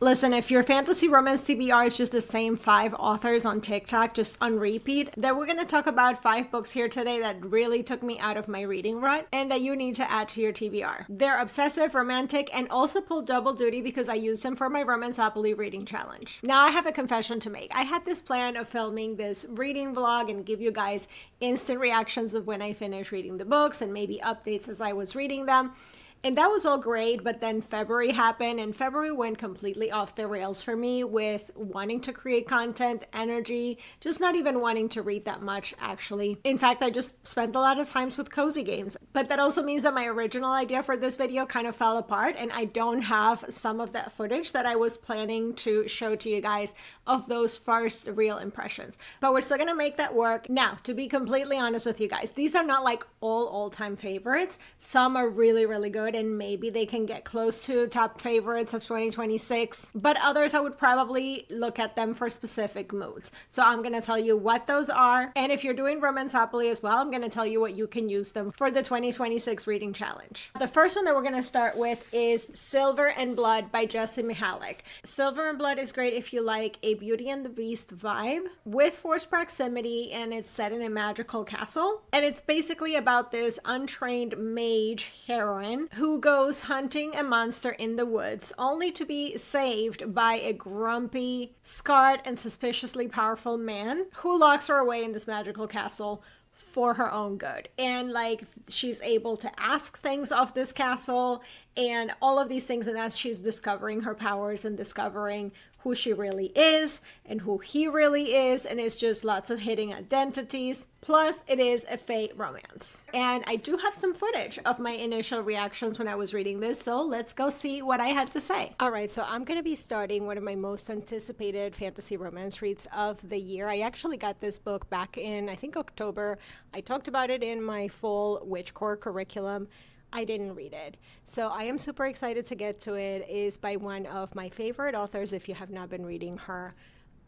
Listen, if your fantasy romance TBR is just the same 5 authors on TikTok, just on repeat, then we're going to talk about 5 books here today that really took me out of my reading rut and that you need to add to your TBR. They're obsessive, romantic, and also pull double duty because I used them for my Romanceopoly reading challenge. Now I have a confession to make. I had this plan of filming this reading vlog and give you guys instant reactions of when I finish reading the books and maybe updates as I was reading them. And that was all great, but then February happened and February went completely off the rails for me with wanting to create content, energy, just not even wanting to read that much actually. In fact, I just spent a lot of times with cozy games. But that also means that my original idea for this video kind of fell apart and I don't have some of that footage that I was planning to show to you guys of those first real impressions. But we're still gonna make that work. Now, to be completely honest with you guys, these are not like all-time favorites. Some are really, really good, and maybe they can get close to top favorites of 2026, but others I would probably look at them for specific moods. So I'm going to tell you what those are, and if you're doing Romanceopoly as well, I'm going to tell you what you can use them for the 2026 reading challenge. The first one that we're going to start with is Silver and Blood by Jessie Mihalik. Silver and Blood is great if you like a Beauty and the Beast vibe with forced proximity, and it's set in a magical castle, and it's basically about this untrained mage heroine who goes hunting a monster in the woods only to be saved by a grumpy, scarred, and suspiciously powerful man who locks her away in this magical castle for her own good. And like, she's able to ask things of this castle and all of these things, and as she's discovering her powers and discovering who she really is and who he really is, and it's just lots of hidden identities. Plus, it is a fate romance. And I do have some footage of my initial reactions when I was reading this, so let's go see what I had to say. All right, so I'm gonna be starting one of my most anticipated fantasy romance reads of the year. I actually got this book back in, I think, October. I talked about it in my full Witchcore curriculum. I didn't read it. So I am super excited to get to it. It is by one of my favorite authors if you have not been reading her.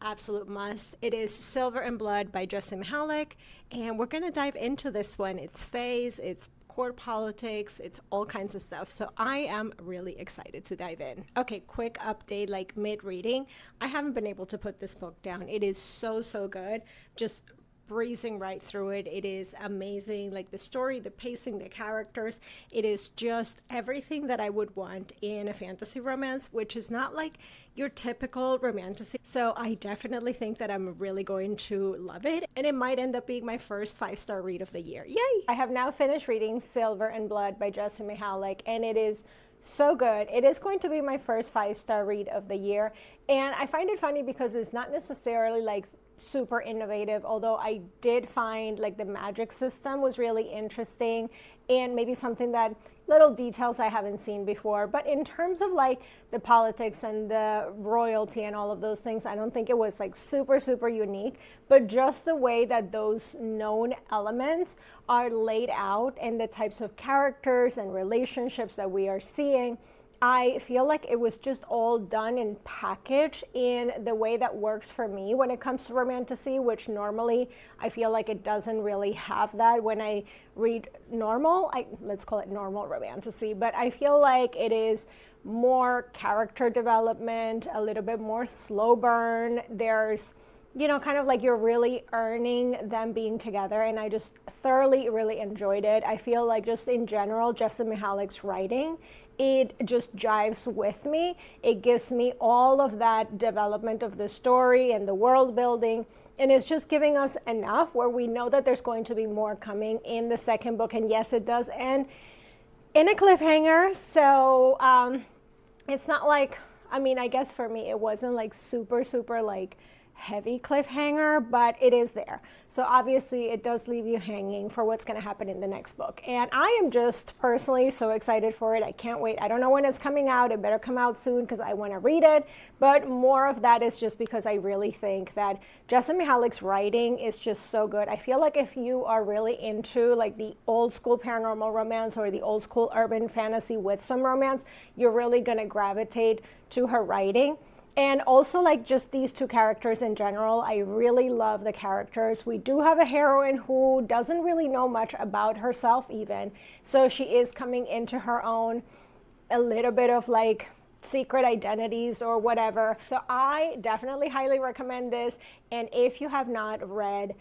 Absolute must. It is Silver and Blood by Jessie Mihalik, and we're going to dive into this one. It's phase, it's court politics, it's all kinds of stuff. So I am really excited to dive in. Okay, quick update, like mid-reading. I haven't been able to put this book down. It is so good. Just breezing right through it. It is amazing. Like the story, the pacing, the characters, it is just everything that I would want in a fantasy romance, which is not like your typical romantasy. So I definitely think that I'm really going to love it, and it might end up being my first 5-star read of the year. Yay! I have now finished reading Silver and Blood by Jessie Mihalik, and it is so good. It is going to be my first 5-star read of the year, and I find it funny because it's not necessarily like super innovative, although I did find like the magic system was really interesting and maybe something that little details I haven't seen before. But in terms of like the politics and the royalty and all of those things, I don't think it was like super unique, but just the way that those known elements are laid out and the types of characters and relationships that we are seeing, I feel like it was just all done and packaged in the way that works for me when it comes to romantasy, which normally I feel like it doesn't really have that when I read normal, let's call it normal romantasy, but I feel like it is more character development, a little bit more slow burn. There's, you know, kind of like you're really earning them being together, and I just thoroughly really enjoyed it. I feel like just in general, Jessie Mihalik's writing, it just jives with me. It gives me all of that development of the story and the world building, and it's just giving us enough where we know that there's going to be more coming in the second book. And yes, it does end in a cliffhanger, so it's not like, I mean, I guess for me it wasn't like super like heavy cliffhanger, but it is there. So obviously it does leave you hanging for what's going to happen in the next book. And I am just personally so excited for it. I can't wait. I don't know when it's coming out. It better come out soon because I want to read it. But more of that is just because I really think that Jessie Mihalik's writing is just so good. I feel like if you are really into like the old school paranormal romance or the old school urban fantasy with some romance, you're really going to gravitate to her writing. And also, like, just these two characters in general, I really love the characters. We do have a heroine who doesn't really know much about herself even. So she is coming into her own, a little bit of like secret identities or whatever. So I definitely highly recommend this. And if you have not read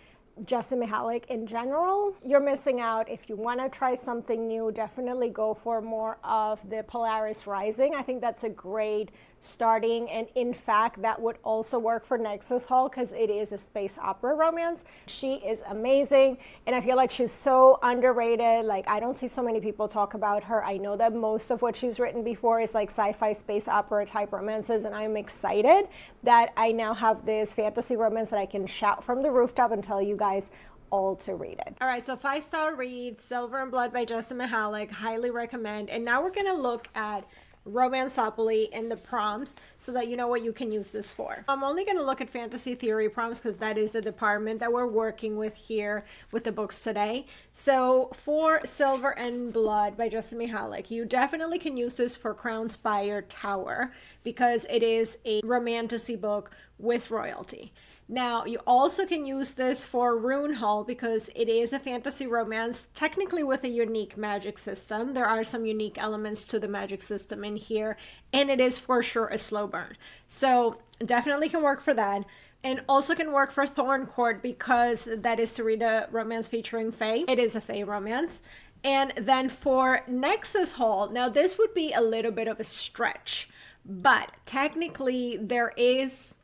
Justin Mihalik in general, you're missing out. If you want to try something new, definitely go for more of the Polaris Rising. I think that's a great starting, and in fact that would also work for Nexus Hall because it is a space opera romance. She is amazing, and I feel like she's so underrated. Like, I don't see so many people talk about her. I know that most of what she's written before is like sci-fi space opera type romances, and I'm excited that I now have this fantasy romance that I can shout from the rooftop and tell you guys all to read it. All right, so 5-star read, Silver and Blood by Justin Mihalik, highly recommend. And now we're gonna look at Romanceopoly and the prompts so that you know what you can use this for. I'm only going to look at fantasy theory prompts because that is the department that we're working with here with the books today. So for Silver and Blood by Justin Mihalik, you definitely can use this for Crown Spire Tower because it is a romantasy book with royalty. Now, you also can use this for Rune Hall because it is a fantasy romance, technically with a unique magic system. There are some unique elements to the magic system in here, and it is for sure a slow burn. So definitely can work for that. And also can work for Thorn Court because that is to read a romance featuring Fae. It is a Fae romance. And then for Nexus Hall, now this would be a little bit of a stretch, but technically there is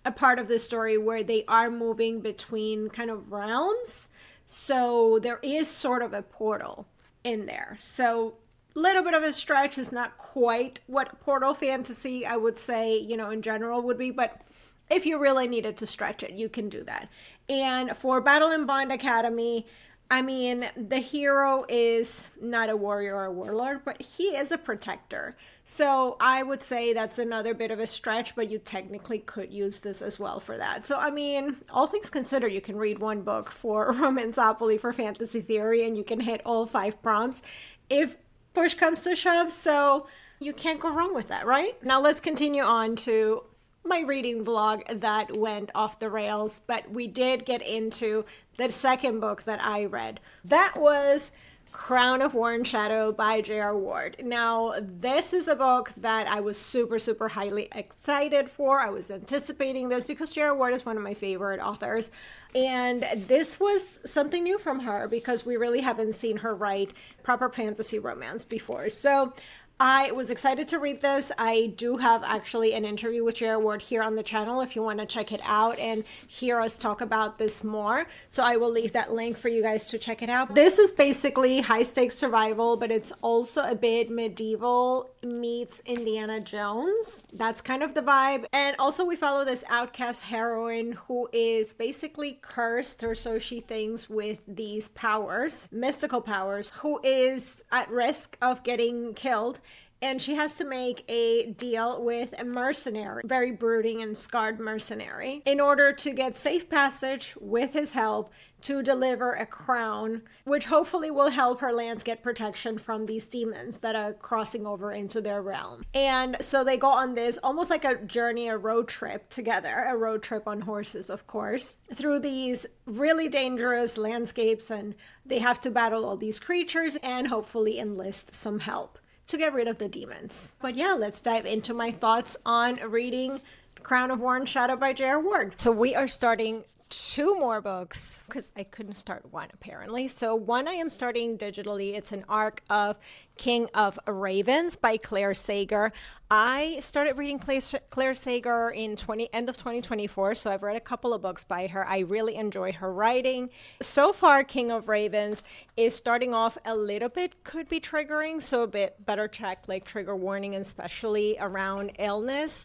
a part of the story where they are moving between kind of realms. So there is sort of a portal in there. So a little bit of a stretch, is not quite what portal fantasy I would say, you know, in general would be, but if you really needed to stretch it, you can do that. And for Battle and Bond Academy, I mean, the hero is not a warrior or a warlord, but he is a protector. So I would say that's another bit of a stretch, but you technically could use this as well for that. So, I mean, all things considered, you can read one book for Romanceopoly for fantasy theory and you can hit all 5 prompts if push comes to shove. So you can't go wrong with that, right? Now let's continue on to my reading vlog that went off the rails, but we did get into the second book that I read. That was Crown of War and Shadow by J.R. Ward. Now, this is a book that I was super highly excited for. I was anticipating this because J.R. Ward is one of my favorite authors. And this was something new from her because we really haven't seen her write proper fantasy romance before. So I was excited to read this. I do have actually an interview with J.R. Ward here on the channel if you want to check it out and hear us talk about this more. So I will leave that link for you guys to check it out. This is basically high stakes survival, but it's also a bit medieval meets Indiana Jones. That's kind of the vibe. And also we follow this outcast heroine who is basically cursed, or so she thinks, with these powers, mystical powers, who is at risk of getting killed. And she has to make a deal with a mercenary, very brooding and scarred mercenary, in order to get safe passage with his help to deliver a crown, which hopefully will help her lands get protection from these demons that are crossing over into their realm. And so they go on this almost like a journey, a road trip together, a road trip on horses, of course, through these really dangerous landscapes, and they have to battle all these creatures and hopefully enlist some help to get rid of the demons. But yeah, let's dive into my thoughts on reading Crown of War and Shadow by J.R. Ward. So we are starting 2 more books because I couldn't start one apparently. So one I am starting digitally. It's an arc of King of Ravens by Claire Sager. I started reading Claire Sager in end of 2024, so I've read a couple of books by her. I really enjoy her writing. So far, King of Ravens is starting off a little bit, could be triggering, so a bit better check, like trigger warning, especially around illness.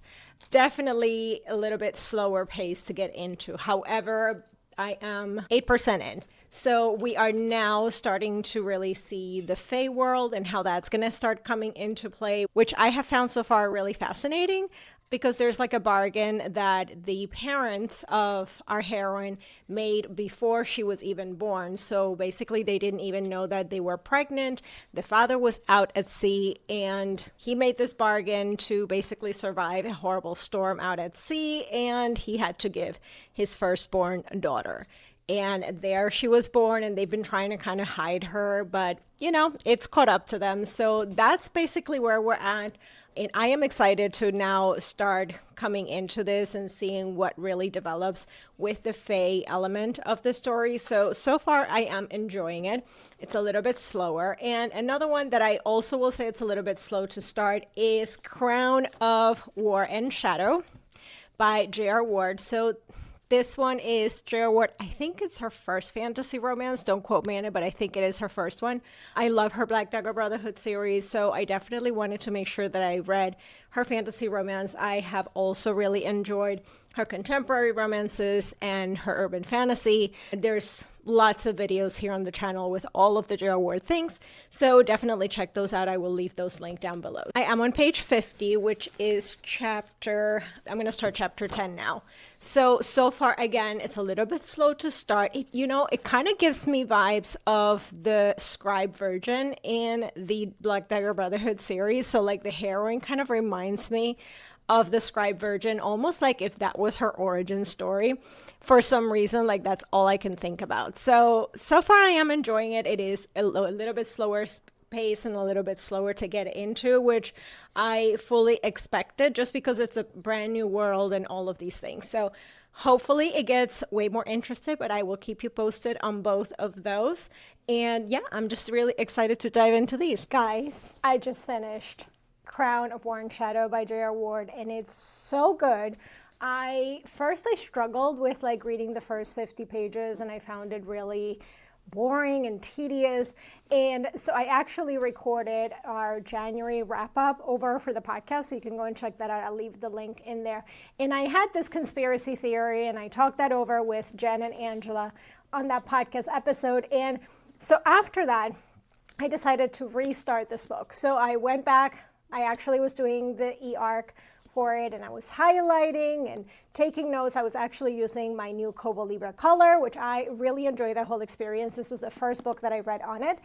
Definitely a little bit slower pace to get into. However, I am 8% in. So we are now starting to really see the Fae world and how that's going to start coming into play, which I have found so far really fascinating, because there's like a bargain that the parents of our heroine made before she was even born. So basically they didn't even know that they were pregnant. The father was out at sea and he made this bargain to basically survive a horrible storm out at sea, and he had to give his firstborn daughter. And there she was born, and they've been trying to kind of hide her, but you know, it's caught up to them. So that's basically where we're at. And I am excited to now start coming into this and seeing what really develops with the Fae element of the story. So far I am enjoying it. It's a little bit slower. And another one that I also will say it's a little bit slow to start is Crown of War and Shadow by J.R. Ward. So this one is J.R. Ward. I think it's her first fantasy romance. Don't quote me on it, but I think it is her first one. I love her Black Dagger Brotherhood series, so I definitely wanted to make sure that I read her fantasy romance. I have also really enjoyed her contemporary romances and her urban fantasy. There's lots of videos here on the channel with all of the J.R. Ward things, so definitely check those out. I will leave those linked down below. I am on page 50, which is I'm going to start chapter 10 now. So far, again, it's a little bit slow to start. It kind of gives me vibes of the Scribe Virgin in the Black Dagger Brotherhood series. So like the heroine kind of reminds me of the Scribe Virgin, almost like if that was her origin story. For some reason, like that's all I can think about. So far I am enjoying it. It is a little bit slower pace and a little bit slower to get into, which I fully expected just because it's a brand new world and all of these things. So hopefully it gets way more interesting, but I will keep you posted on both of those. And yeah, I'm just really excited to dive into these. Guys, I just finished Crown of War and Shadow by J.R. Ward, and it's so good. I struggled with like reading the first 50 pages, and I found it really boring and tedious. And so I actually recorded our January wrap up over for the podcast, so you can go and check that out. I'll leave the link in there. And I had this conspiracy theory, and I talked that over with Jen and Angela on that podcast episode. And so after that, I decided to restart this book. So I went back. I actually was doing the e-arc for it, and I was highlighting and taking notes. I was actually using my new Kobo Libra color, which I really enjoyed that whole experience. This was the first book that I read on it,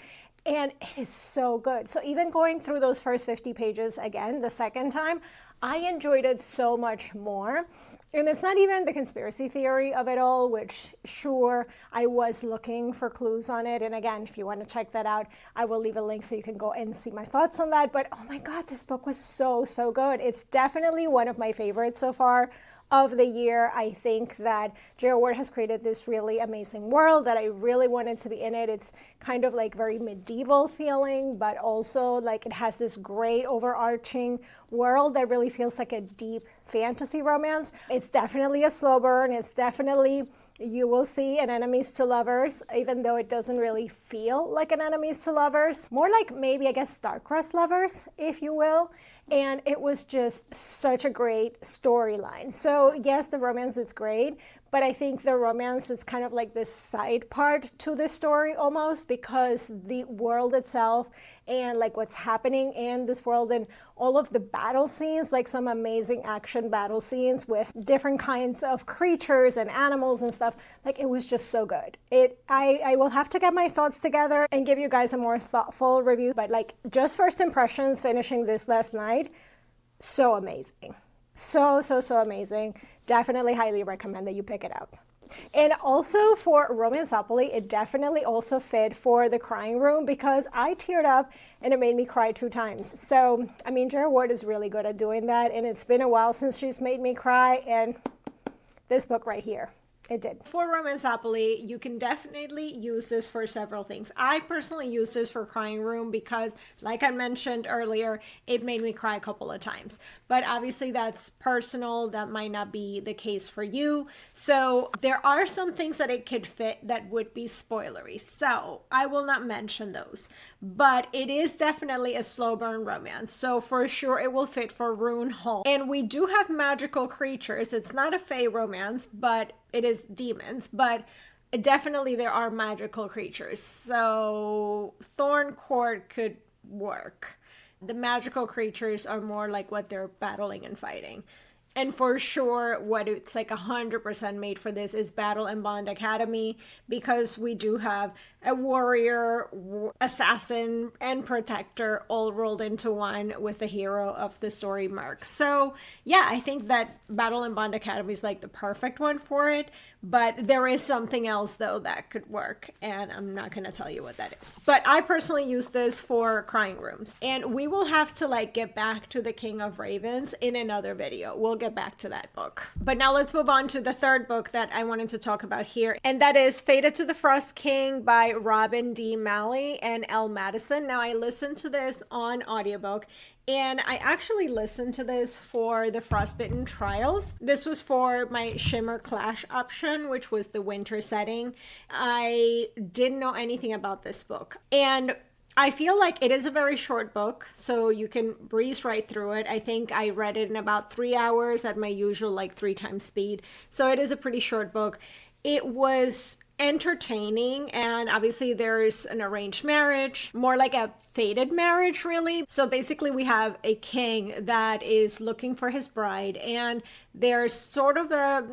and it is so good. So even going through those first 50 pages again the second time, I enjoyed it so much more. And it's not even the conspiracy theory of it all, which sure, I was looking for clues on it. And again, if you want to check that out, I will leave a link so you can go and see my thoughts on that. But oh my God, this book was so good. It's definitely one of my favorites so far of the year. I think that J.R. Ward has created this really amazing world that I really wanted to be in it. It's kind of like very medieval feeling, but also like it has this great overarching world that really feels like a deep fantasy romance. It's definitely a slow burn. It's definitely, you will see an enemies to lovers, even though it doesn't really feel like an enemies to lovers. More like maybe, I guess, star-crossed lovers, if you will. And it was just such a great storyline. So yes, the romance is great, but I think the romance is kind of like this side part to the story almost, because the world itself and like what's happening in this world and all of the battle scenes, like some amazing action battle scenes with different kinds of creatures and animals and stuff, like it was just so good. I will have to get my thoughts together and give you guys a more thoughtful review, but like just first impressions finishing this last night, so amazing. So amazing. Definitely highly recommend that you pick it up. And also for Romanceopoly, it definitely also fit for the crying room because I teared up and it made me cry 2 times. So, I mean, J.R. Ward is really good at doing that, and it's been a while since she's made me cry, and this book right here, it did. For Romanceopoly, you can definitely use this for several things. I personally use this for crying room because, like I mentioned earlier, it made me cry a couple of times. But obviously that's personal. That might not be the case for you. So there are some things that it could fit that would be spoilery. So I will not mention those. But it is definitely a slow burn romance. So for sure it will fit for Rune Hall. And we do have magical creatures. It's not a fae romance, but it is demons, but definitely there are magical creatures. So Thorn Court could work. The magical creatures are more like what they're battling and fighting. And for sure, what it's like 100% made for this is Battle and Bond Academy, because we do have a warrior, assassin, and protector all rolled into one with the hero of the story, Merc. So yeah, I think that Battle and Bond Academy is like the perfect one for it. But there is something else though that could work, and I'm not going to tell you what that is. But I personally use this for crying rooms, and we will have to like get back to The King of Ravens in another video. We'll get back to that book. But now let's move on to the third book that I wanted to talk about here, and that is Fated to the Frost King by Robin D. Malley and Elle Madison. Now I listened to this on audiobook, and I actually listened to this for the Frostbitten Trials. This was for my Shimmer Clash option, which was the winter setting. I didn't know anything about this book. And I feel like it is a very short book, so you can breeze right through it. I think I read it in about 3 hours at my usual like 3 times speed. So it is a pretty short book. It was entertaining, and obviously there's an arranged marriage, more like a fated marriage really. So basically we have a king that is looking for his bride, and there's sort of a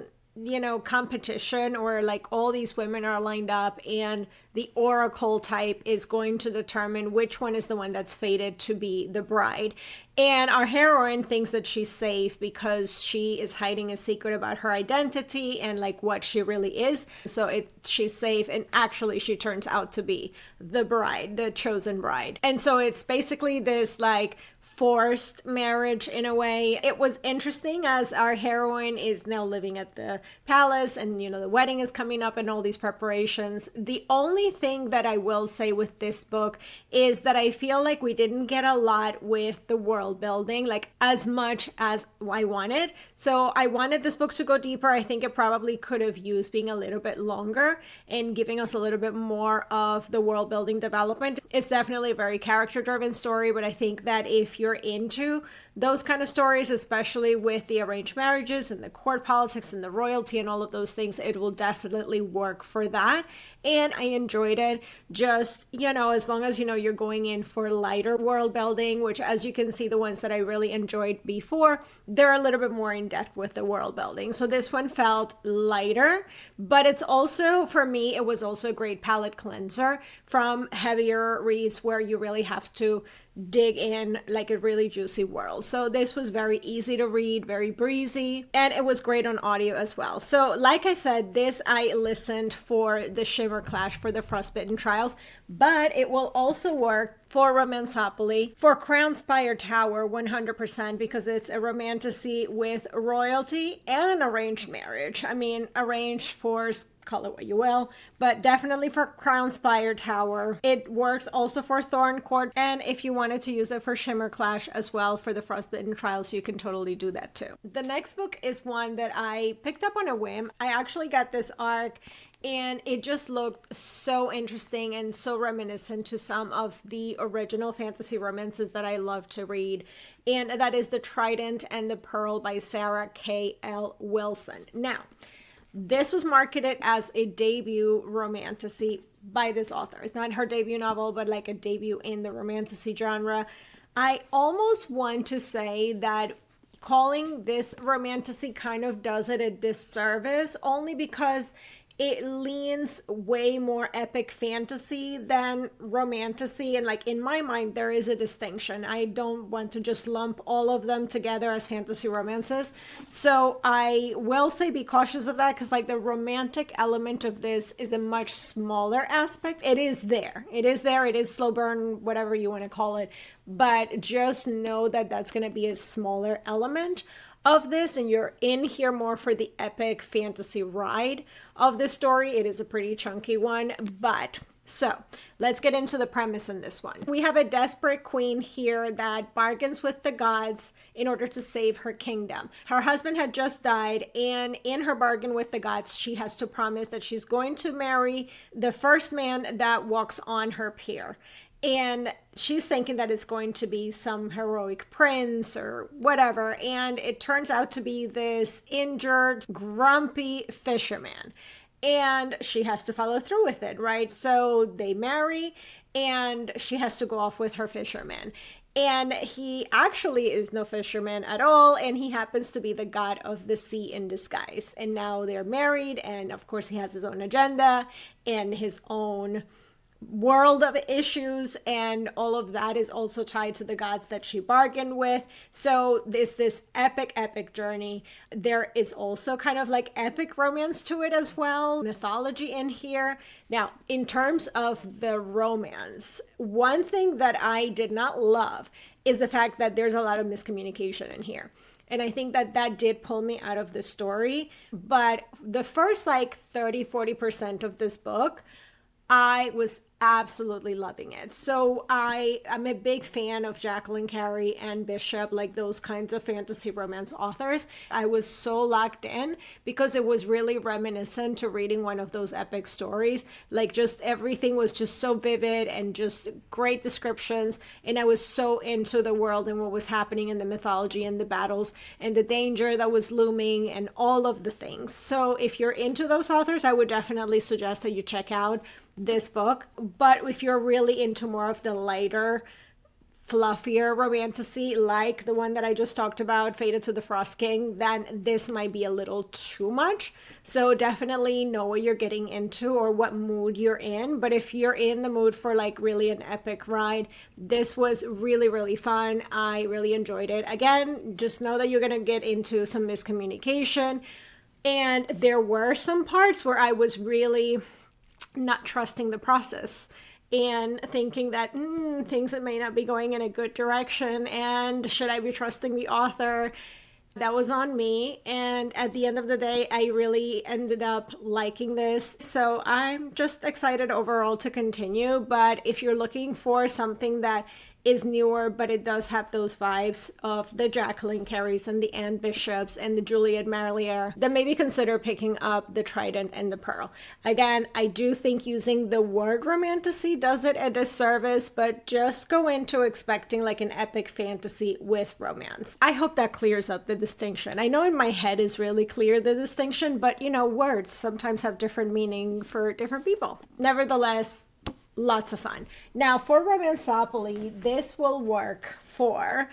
competition, or like all these women are lined up, and the oracle type is going to determine which one is the one that's fated to be the bride. And our heroine thinks that she's safe because she is hiding a secret about her identity and like what she really is. So she's safe, and actually she turns out to be the bride, the chosen bride. And so it's basically this like forced marriage in a way. It was interesting as our heroine is now living at the palace, and the wedding is coming up and all these preparations. The only thing that I will say with this book is that I feel like we didn't get a lot with the world building, like as much as I wanted. So I wanted this book to go deeper. I think it probably could have used being a little bit longer and giving us a little bit more of the world building development. It's definitely a very character driven story, but I think that if you're into those kind of stories, especially with the arranged marriages and the court politics and the royalty and all of those things, it will definitely work for that. And I enjoyed it. Just, as long as, you're going in for lighter world building, which as you can see, the ones that I really enjoyed before, they're a little bit more in depth with the world building. So this one felt lighter, but it's also, for me, it was also a great palate cleanser from heavier reads where you really have to dig in like a really juicy world. So this was very easy to read, very breezy, and it was great on audio as well. So like I said, this I listened for the Shimmer Clash, for the Frostbitten Trials, but it will also work for Romanceopoly, for Crownspire Tower 100%, because it's a romantasy with royalty and an arranged marriage. I mean, arranged for, call it what you will, but definitely for Crownspire Tower. It works also for Thorn Court, and if you wanted to use it for Shimmer Clash as well for the Frostbitten Trials, you can totally do that too. The next book is one that I picked up on a whim. I actually got this arc, and it just looked so interesting and so reminiscent to some of the original fantasy romances that I love to read. And that is The Trident and the Pearl by Sarah K.L. Wilson. Now, this was marketed as a debut romantasy by this author. It's not her debut novel, but like a debut in the romantasy genre. I almost want to say that calling this romantasy kind of does it a disservice, only because it leans way more epic fantasy than romantasy. And like in my mind, there is a distinction. I don't want to just lump all of them together as fantasy romances. So I will say be cautious of that, because like the romantic element of this is a much smaller aspect. It is there. It is there. It is slow burn, whatever you want to call it. But just know that that's going to be a smaller element of this, and you're in here more for the epic fantasy ride of the story. It is a pretty chunky one, but so let's get into the premise in this one. We have a desperate queen here that bargains with the gods in order to save her kingdom. Her husband had just died, and in her bargain with the gods, she has to promise that she's going to marry the first man that walks on her pier. And she's thinking that it's going to be some heroic prince or whatever. And it turns out to be this injured, grumpy fisherman. And she has to follow through with it, right? So they marry, and she has to go off with her fisherman. And he actually is no fisherman at all. And he happens to be the god of the sea in disguise. And now they're married. And of course, he has his own agenda and his own world of issues, and all of that is also tied to the gods that she bargained with. So there's this epic journey. There is also kind of like epic romance to it as well, mythology in here. Now, in terms of the romance, one thing that I did not love is the fact that there's a lot of miscommunication in here. And I think that that did pull me out of the story. But the first like 30-40% of this book, I was absolutely loving it. So I'm a big fan of Jacqueline Carey and Bishop, like those kinds of fantasy romance authors. I was so locked in because it was really reminiscent to reading one of those epic stories. Like just everything was just so vivid and just great descriptions. And I was so into the world and what was happening in the mythology and the battles and the danger that was looming and all of the things. So if you're into those authors, I would definitely suggest that you check out this book. But if you're really into more of the lighter, fluffier romantasy, like the one that I just talked about, Fated to the Frost King, then this might be a little too much. So definitely know what you're getting into or what mood you're in. But if you're in the mood for like really an epic ride, this was really fun. I really enjoyed it. Again, just know that you're going to get into some miscommunication. And there were some parts where I was really not trusting the process and thinking that things that may not be going in a good direction, and should I be trusting the author? That was on me. And at the end of the day, I really ended up liking this. So I'm just excited overall to continue. But if you're looking for something that is newer, but it does have those vibes of the Jacqueline Careys and the Anne Bishops and the Juliet Marilliere, then maybe consider picking up the Trident and the Pearl. Again, I do think using the word romantasy does it a disservice, but just go into expecting like an epic fantasy with romance. I hope that clears up the distinction. I know in my head is really clear the distinction, but you know, words sometimes have different meaning for different people. Nevertheless, lots of fun. Now for Romanceopoly, this will work for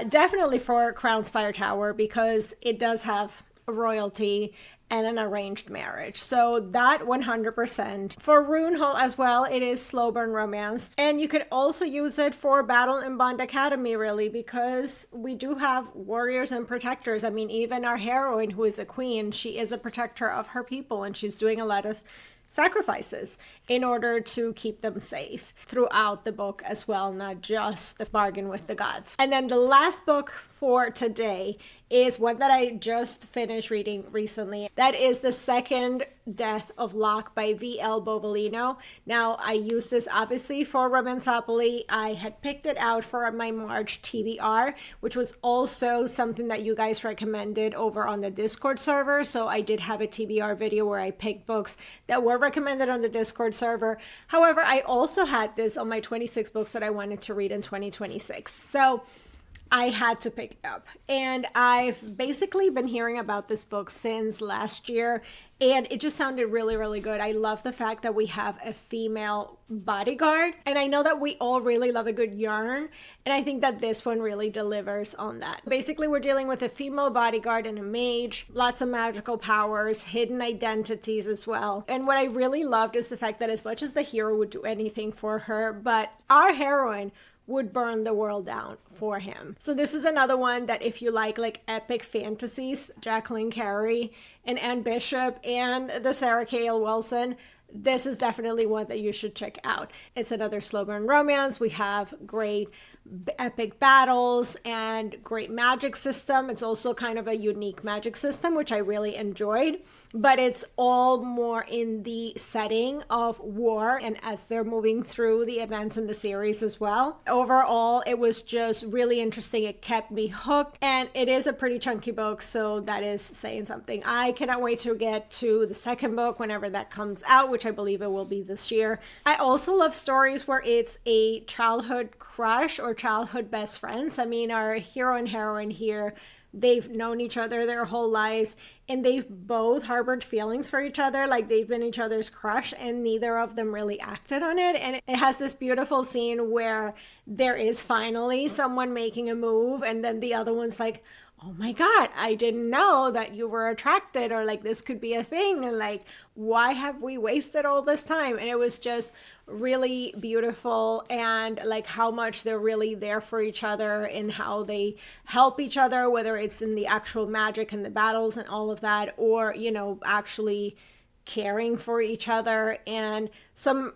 definitely for Crownspire Tower because it does have royalty and an arranged marriage. So that 100%. For Runehall as well, it is slow burn romance. And you could also use it for Battle and Bond Academy, really, because we do have warriors and protectors. I mean, even our heroine, who is a queen, she is a protector of her people, and she's doing a lot of sacrifices in order to keep them safe throughout the book as well, not just the bargain with the gods. And then the last book for today is one that I just finished reading recently. That is The Second Death of Locke by V.L. Bovalino. Now, I used this obviously for Romanceopoly. I had picked it out for my March TBR, which was also something that you guys recommended over on the Discord server. So I did have a TBR video where I picked books that were recommended on the Discord server. However, I also had this on my 26 books that I wanted to read in 2026. So I had to pick it up. And I've basically been hearing about this book since last year, and it just sounded really good. I love the fact that we have a female bodyguard, and I know that we all really love a good yarn, and I think that this one really delivers on that. Basically, we're dealing with a female bodyguard and a mage, lots of magical powers, hidden identities as well. And what I really loved is the fact that as much as the hero would do anything for her, but our heroine would burn the world down for him. So this is another one that if you like epic fantasies, Jacqueline Carey and Anne Bishop and the Sarah K.L. Wilson, this is definitely one that you should check out. It's another slow burn romance. We have great epic battles and great magic system. It's also kind of a unique magic system, which I really enjoyed, but it's all more in the setting of war and as they're moving through the events in the series as well. Overall, it was just really interesting. It kept me hooked, and it is a pretty chunky book, so that is saying something. I cannot wait to get to the second book whenever that comes out, which I believe it will be this year. I also love stories where it's a childhood crush or childhood best friends. I mean, our hero and heroine here, they've known each other their whole lives, and they've both harbored feelings for each other, like they've been each other's crush, and neither of them really acted on it. And it has this beautiful scene where there is finally someone making a move, and then the other one's like, oh my God, I didn't know that you were attracted, or like this could be a thing. And like, why have we wasted all this time? And it was just really beautiful, and like how much they're really there for each other and how they help each other, whether it's in the actual magic and the battles and all of that, or, you know, actually caring for each other. And some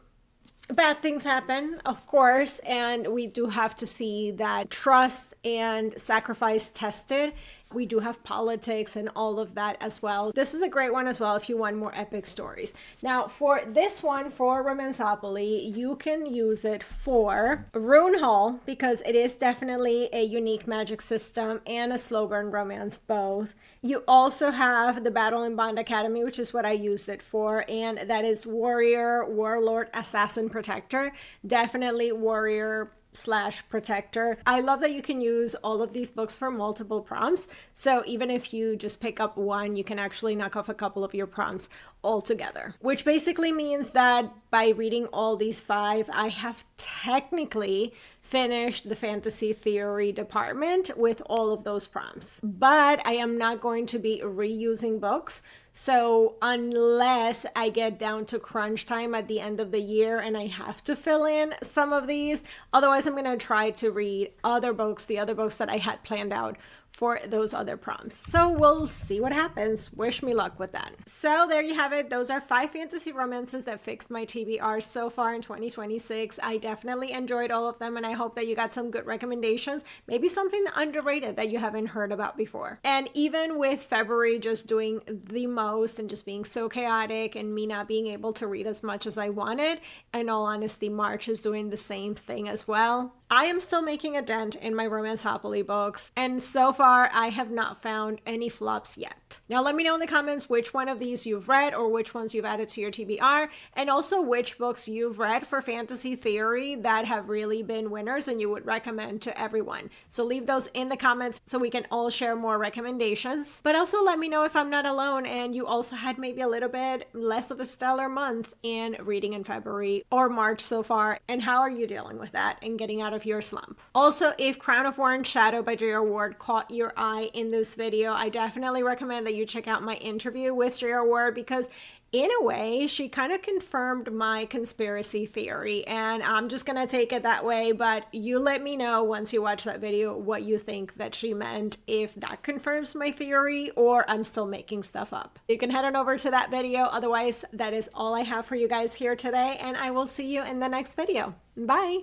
bad things happen, of course, and we do have to see that trust and sacrifice tested. We do have politics and all of that as well. This is a great one as well if you want more epic stories. Now, for this one, for Romanceopoly, you can use it for Rune Hall, because it is definitely a unique magic system and a slow burn romance both. You also have the Battle and Bond Academy, which is what I used it for, and that is Warrior, Warlord, Assassin, Protector. Definitely Warrior / Protector. I love that you can use all of these books for multiple prompts. So even if you just pick up one, you can actually knock off a couple of your prompts altogether, which basically means that by reading all these 5, I have technically finished the fantasy theory department with all of those prompts. But I am not going to be reusing books. So unless I get down to crunch time at the end of the year and I have to fill in some of these, otherwise I'm going to try to read other books, the other books that I had planned out for those other prompts. So we'll see what happens. Wish me luck with that. So there you have it. Those are 5 fantasy romances that fixed my TBR so far in 2026. I definitely enjoyed all of them, and I hope that you got some good recommendations, maybe something underrated that you haven't heard about before. And even with February just doing the most and just being so chaotic and me not being able to read as much as I wanted, in all honesty, March is doing the same thing as well. I am still making a dent in my Romanceopoly books, and so far I have not found any flops yet. Now let me know in the comments which one of these you've read or which ones you've added to your TBR, and also which books you've read for fantasy theory that have really been winners and you would recommend to everyone. So leave those in the comments so we can all share more recommendations. But also let me know if I'm not alone and you also had maybe a little bit less of a stellar month in reading in February or March so far, and how are you dealing with that and getting out of your slump. Also, if Crown of War and Shadow by J.R. Ward caught your eye in this video, I definitely recommend that you check out my interview with J.R. Ward, because in a way, she kind of confirmed my conspiracy theory, and I'm just gonna take it that way, but you let me know once you watch that video what you think that she meant, if that confirms my theory or I'm still making stuff up. You can head on over to that video. Otherwise, that is all I have for you guys here today, and I will see you in the next video. Bye!